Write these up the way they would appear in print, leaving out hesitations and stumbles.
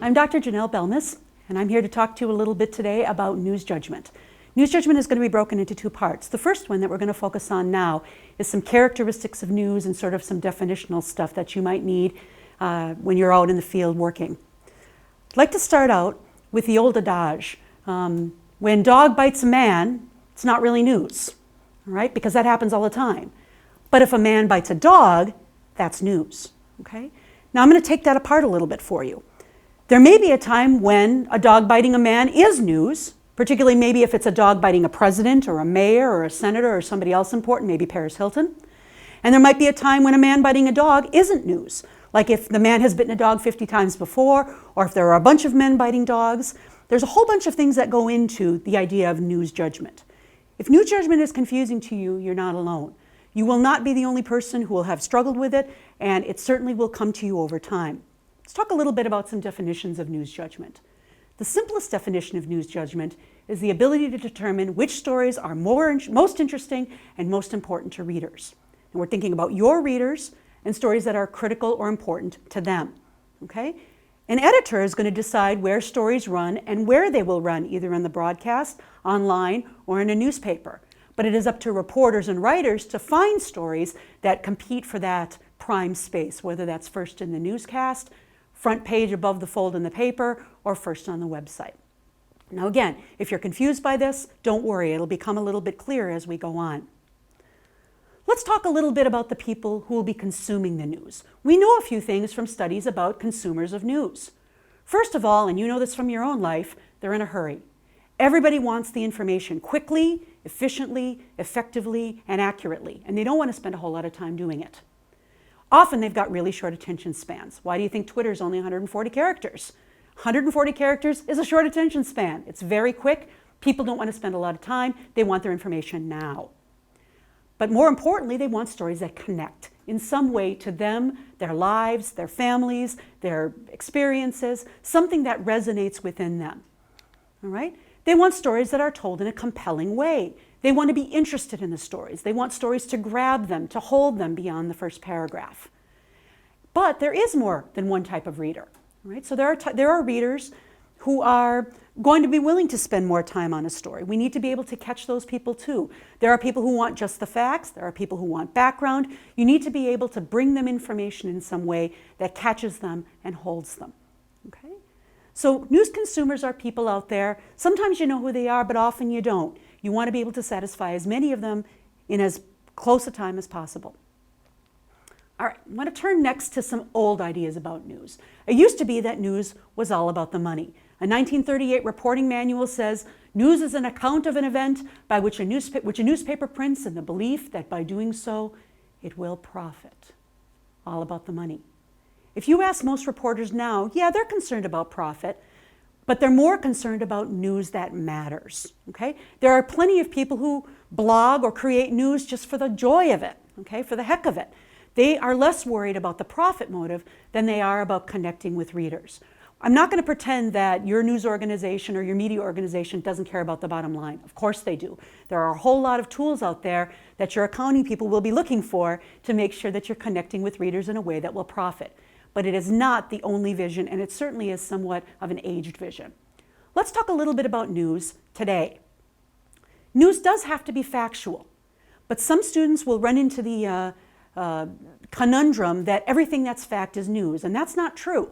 I'm Dr. Genelle Belmas, and I'm here to talk to you a little bit today about news judgment. News judgment is going to be broken into two parts. The first one that we're going to focus on now is some characteristics of news and sort of some definitional stuff that you might need when you're out in the field working. I'd like to start out with the old adage, when dog bites a man, it's not really news, all right? Because that happens all the time. But if a man bites a dog, that's news, okay? Now I'm going to take that apart a little bit for you. There may be a time when a dog biting a man is news, particularly maybe if it's a dog biting a president or a mayor or a senator or somebody else important, maybe Paris Hilton. And there might be a time when a man biting a dog isn't news, like if the man has bitten a dog 50 times before, or if there are a bunch of men biting dogs. There's a whole bunch of things that go into the idea of news judgment. If news judgment is confusing to you, you're not alone. You will not be the only person who will have struggled with it, and it certainly will come to you over time. Let's talk a little bit about some definitions of news judgment. The simplest definition of news judgment is the ability to determine which stories are most interesting and most important to readers. And we're thinking about your readers and stories that are critical or important to them. Okay? An editor is going to decide where stories run and where they will run, either on the broadcast, online, or in a newspaper. But it is up to reporters and writers to find stories that compete for that prime space, whether that's first in the newscast, front page above the fold in the paper, or first on the website. Now again, if you're confused by this, don't worry, it'll become a little bit clearer as we go on. Let's talk a little bit about the people who will be consuming the news. We know a few things from studies about consumers of news. First of all, and you know this from your own life, they're in a hurry. Everybody wants the information quickly, efficiently, effectively, and accurately, and they don't want to spend a whole lot of time doing it. Often they've got really short attention spans. Why do you think Twitter is only 140 characters? 140 characters is a short attention span. It's very quick. People don't want to spend a lot of time. They want their information now. But more importantly, they want stories that connect in some way to them, their lives, their families, their experiences, something that resonates within them. All right? They want stories that are told in a compelling way. They want to be interested in the stories. They want stories to grab them, to hold them beyond the first paragraph. But there is more than one type of reader, right? So there are readers who are going to be willing to spend more time on a story. We need to be able to catch those people too. There are people who want just the facts. There are people who want background. You need to be able to bring them information in some way that catches them and holds them, okay? So news consumers are people out there. Sometimes you know who they are, but often you don't. You want to be able to satisfy as many of them in as close a time as possible. All right, I'm going to turn next to some old ideas about news. It used to be that news was all about the money. A 1938 reporting manual says, news is an account of an event by which a newspaper prints in the belief that by doing so, it will profit. All about the money. If you ask most reporters now, yeah, they're concerned about profit, but they're more concerned about news that matters, okay? There are plenty of people who blog or create news just for the joy of it, okay, for the heck of it. They are less worried about the profit motive than they are about connecting with readers. I'm not going to pretend that your news organization or your media organization doesn't care about the bottom line. Of course they do. There are a whole lot of tools out there that your accounting people will be looking for to make sure that you're connecting with readers in a way that will profit. But it is not the only vision, and it certainly is somewhat of an aged vision. Let's talk a little bit about news today. News does have to be factual, but some students will run into the conundrum that everything that's fact is news, and that's not true.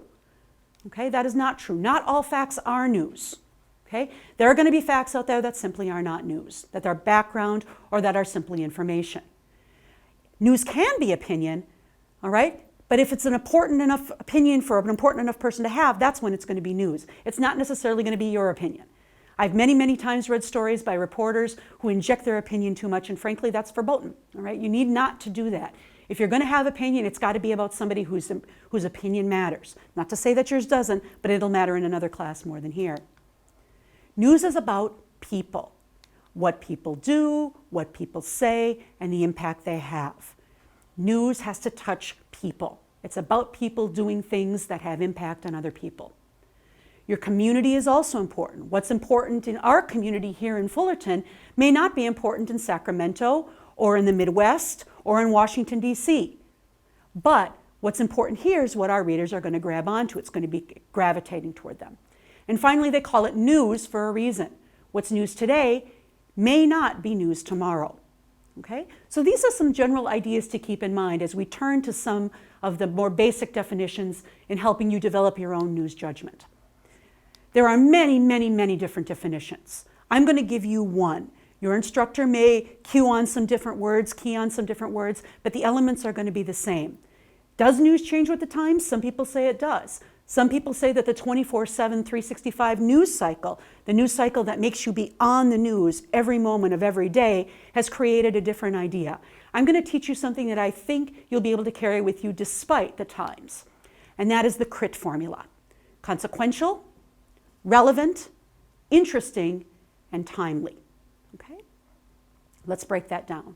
Okay, that is not true. Not all facts are news. Okay, there are going to be facts out there that simply are not news, that are background or that are simply information. News can be opinion, all right? But if it's an important enough opinion for an important enough person to have, that's when it's going to be news. It's not necessarily going to be your opinion. I've many, many times read stories by reporters who inject their opinion too much, and frankly, that's verboten. All right, you need not to do that. If you're going to have opinion, it's got to be about somebody whose opinion matters. Not to say that yours doesn't, but it'll matter in another class more than here. News is about people. What people do, what people say, and the impact they have. News has to touch people. It's about people doing things that have impact on other people. Your community is also important. What's important in our community here in Fullerton may not be important in Sacramento or in the Midwest or in Washington, D.C. But What's important here is what our readers are going to grab onto. It's going to be gravitating toward them. And finally, they call it news for a reason. What's news today may not be news tomorrow. Okay? So these are some general ideas to keep in mind as we turn to some of the more basic definitions in helping you develop your own news judgment. There are many, many, many different definitions. I'm going to give you one. Your instructor may key on some different words, but the elements are going to be the same. Does news change with the times? Some people say it does. Some people say that the 24/7, 365 news cycle, the news cycle that makes you be on the news every moment of every day, has created a different idea. I'm going to teach you something that I think you'll be able to carry with you despite the times, and that is the CRIT formula. Consequential, relevant, interesting, and timely. Okay? Let's break that down.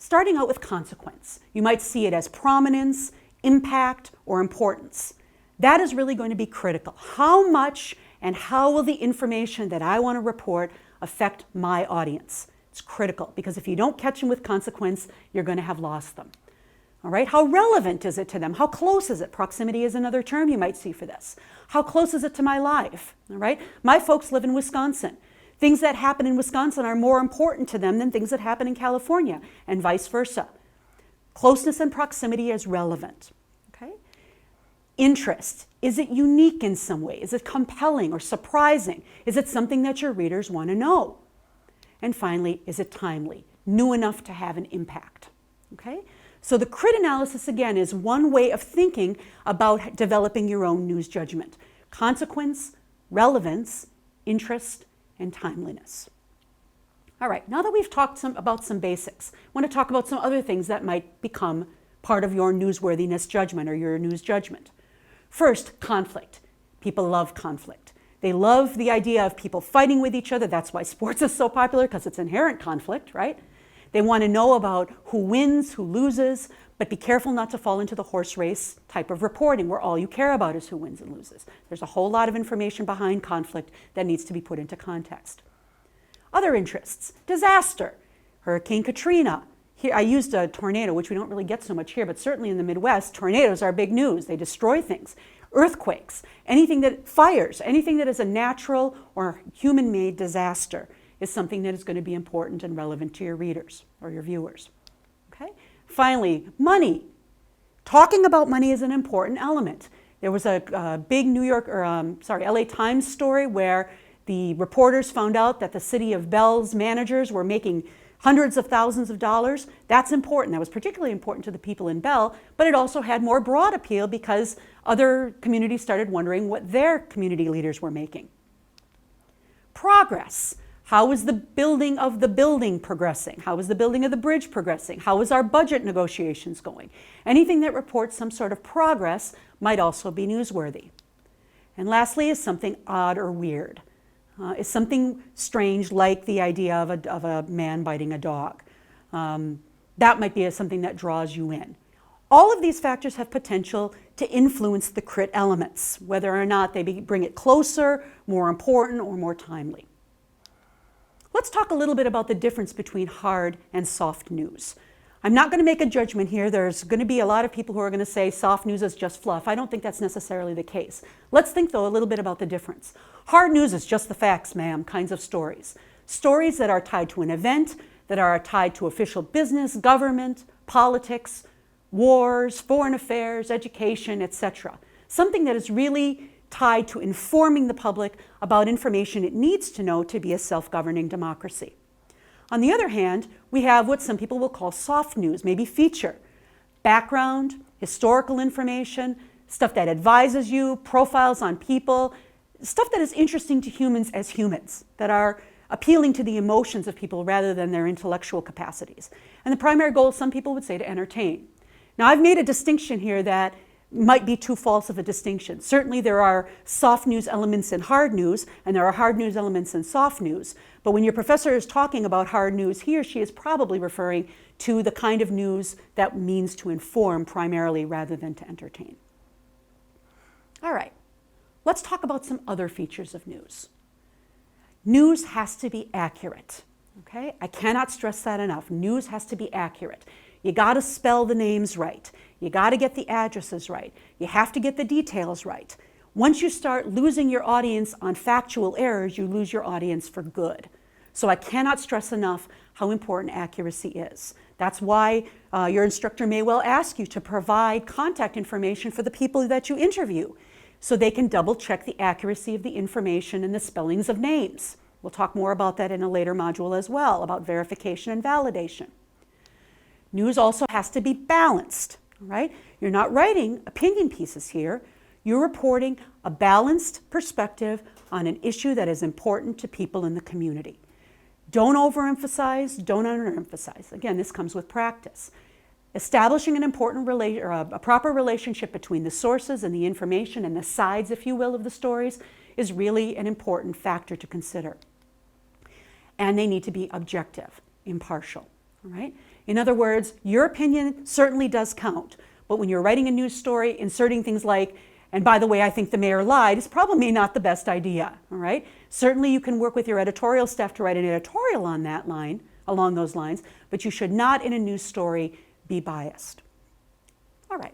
Starting out with consequence, you might see it as prominence, impact, or importance. That is really going to be critical. How much and how will the information that I want to report affect my audience? It's critical because if you don't catch them with consequence, you're going to have lost them. All right, how relevant is it to them? How close is it? Proximity is another term you might see for this. How close is it to my life? All right, my folks live in Wisconsin. Things that happen in Wisconsin are more important to them than things that happen in California, and vice versa. Closeness and proximity is relevant. Okay? Interest. Is it unique in some way? Is it compelling or surprising? Is it something that your readers want to know? And finally, is it timely? New enough to have an impact. Okay? So the CRIT analysis, again, is one way of thinking about developing your own news judgment. Consequence, relevance, interest, and timeliness. All right, now that we've talked about some basics, I want to talk about some other things that might become part of your newsworthiness judgment or your news judgment. First, conflict. People love conflict. They love the idea of people fighting with each other. That's why sports is so popular, because it's inherent conflict, right? They want to know about who wins, who loses, but be careful not to fall into the horse race type of reporting where all you care about is who wins and loses. There's a whole lot of information behind conflict that needs to be put into context. Other interests, disaster, Hurricane Katrina. Here, I used a tornado, which we don't really get so much here, but certainly in the Midwest, tornadoes are big news. They destroy things. Earthquakes, anything that fires, anything that is a natural or human-made disaster is something that is going to be important and relevant to your readers or your viewers. Okay? Finally, money. Talking about money is an important element. There was a big LA Times story where the reporters found out that the city of Bell's managers were making hundreds of thousands of dollars. That's important. That was particularly important to the people in Bell, but it also had more broad appeal because other communities started wondering what their community leaders were making. Progress. How is the building of the building progressing? How is the building of the bridge progressing? How is our budget negotiations going? Anything that reports some sort of progress might also be newsworthy. And lastly is something odd or weird. Is something strange like the idea of a man biting a dog. That might be something that draws you in. All of these factors have potential to influence the CRIT elements, whether or not they bring it closer, more important, or more timely. Let's talk a little bit about the difference between hard and soft news. I'm not going to make a judgment here. There's going to be a lot of people who are going to say soft news is just fluff. I don't think that's necessarily the case. Let's think, though, a little bit about the difference. Hard news is just the facts, ma'am, kinds of stories. Stories that are tied to an event, that are tied to official business, government, politics, wars, foreign affairs, education, etc. Something that is really tied to informing the public about information it needs to know to be a self-governing democracy. On the other hand, we have what some people will call soft news, maybe feature. Background, historical information, stuff that advises you, profiles on people, stuff that is interesting to humans as humans, that are appealing to the emotions of people rather than their intellectual capacities. And the primary goal, some people would say, to entertain. Now, I've made a distinction here that might be too false of a distinction. Certainly there are soft news elements in hard news, and there are hard news elements in soft news. But when your professor is talking about hard news, he or she is probably referring to the kind of news that means to inform primarily rather than to entertain. All right, let's talk about some other features of news. News has to be accurate, okay? I cannot stress that enough. News has to be accurate. You got to spell the names right. You got to get the addresses right. You have to get the details right. Once you start losing your audience on factual errors, you lose your audience for good. So I cannot stress enough how important accuracy is. That's why your instructor may well ask you to provide contact information for the people that you interview so they can double check the accuracy of the information and the spellings of names. We'll talk more about that in a later module as well, about verification and validation. News also has to be balanced, right? You're not writing opinion pieces here. You're reporting a balanced perspective on an issue that is important to people in the community. Don't overemphasize, don't underemphasize. Again, this comes with practice. Establishing an important a proper relationship between the sources and the information and the sides, if you will, of the stories is really an important factor to consider. And they need to be objective, impartial, all right? In other words, your opinion certainly does count, but when you're writing a news story, inserting things like, and by the way, I think the mayor lied, is probably not the best idea, all right? Certainly you can work with your editorial staff to write an editorial on that line, along those lines, but you should not in a news story be biased. All right,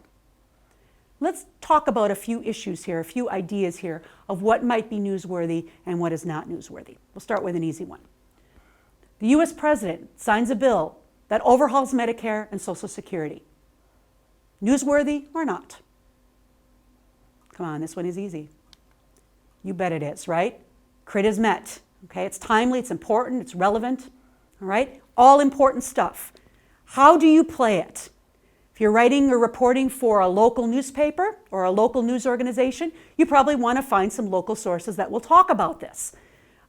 let's talk about a few issues here, a few ideas here of what might be newsworthy and what is not newsworthy. We'll start with an easy one. The US president signs a bill that overhauls Medicare and Social Security. Newsworthy or not? Come on, this one is easy. You bet it is, right? Crit is met, okay? It's timely, it's important, it's relevant, all right? All important stuff. How do you play it? If you're writing or reporting for a local newspaper or a local news organization, you probably want to find some local sources that will talk about this.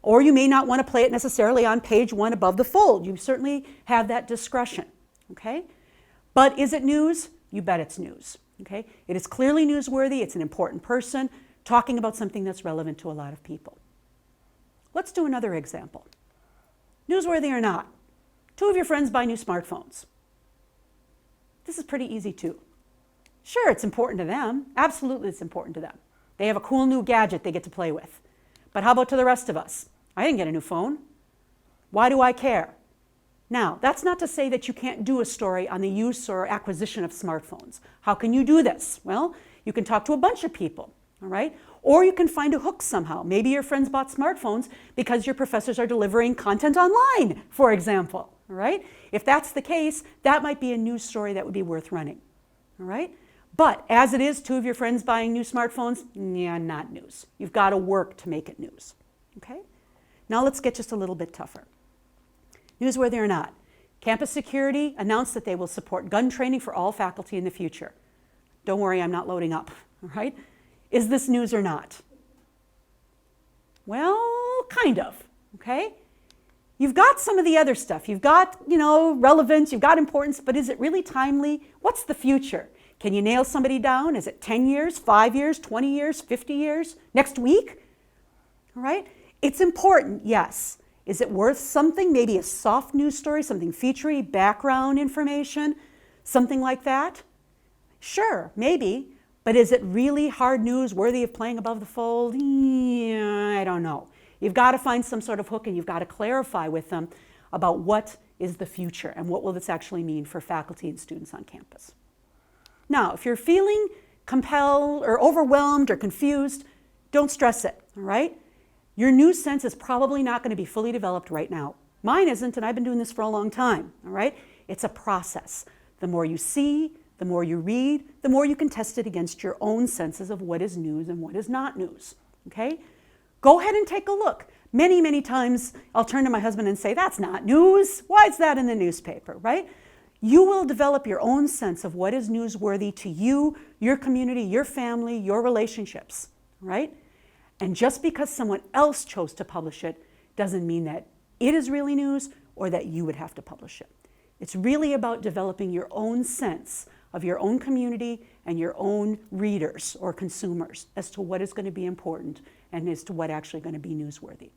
Or you may not want to play it necessarily on page 1 above the fold. You certainly have that discretion, okay? But is it news? You bet it's news, okay? It is clearly newsworthy. It's an important person talking about something that's relevant to a lot of people. Let's do another example. Newsworthy or not, 2 of your friends buy new smartphones. This is pretty easy too. Sure, it's important to them. Absolutely, it's important to them. They have a cool new gadget they get to play with. But how about to the rest of us? I didn't get a new phone. Why do I care? Now, that's not to say that you can't do a story on the use or acquisition of smartphones. How can you do this? Well, you can talk to a bunch of people, all right? Or you can find a hook somehow. Maybe your friends bought smartphones because your professors are delivering content online, for example, all right? If that's the case, that might be a news story that would be worth running, all right? But as it is, 2 of your friends buying new smartphones, yeah, not news. You've got to work to make it news, okay? Now let's get just a little bit tougher. Newsworthy or not, campus security announced that they will support gun training for all faculty in the future. Don't worry, I'm not loading up, all right? Is this news or not? Well, kind of, okay? You've got some of the other stuff. You've got, relevance, you've got importance, but is it really timely? What's the future? Can you nail somebody down? Is it 10 years, 5 years, 20 years, 50 years, next week? All right? It's important, yes. Is it worth something? Maybe a soft news story, something featurey, background information, something like that? Sure, maybe. But is it really hard news worthy of playing above the fold? Yeah, I don't know. You've got to find some sort of hook and you've got to clarify with them about what is the future and what will this actually mean for faculty and students on campus. Now, if you're feeling compelled or overwhelmed or confused, don't stress it, all right? Your news sense is probably not going to be fully developed right now. Mine isn't, and I've been doing this for a long time, all right? It's a process. The more you see, the more you read, the more you can test it against your own senses of what is news and what is not news, okay? Go ahead and take a look. Many, many times I'll turn to my husband and say, that's not news. Why is that in the newspaper, right? You will develop your own sense of what is newsworthy to you, your community, your family, your relationships, right? And just because someone else chose to publish it doesn't mean that it is really news or that you would have to publish it. It's really about developing your own sense of your own community and your own readers or consumers as to what is going to be important and as to what actually going to be newsworthy.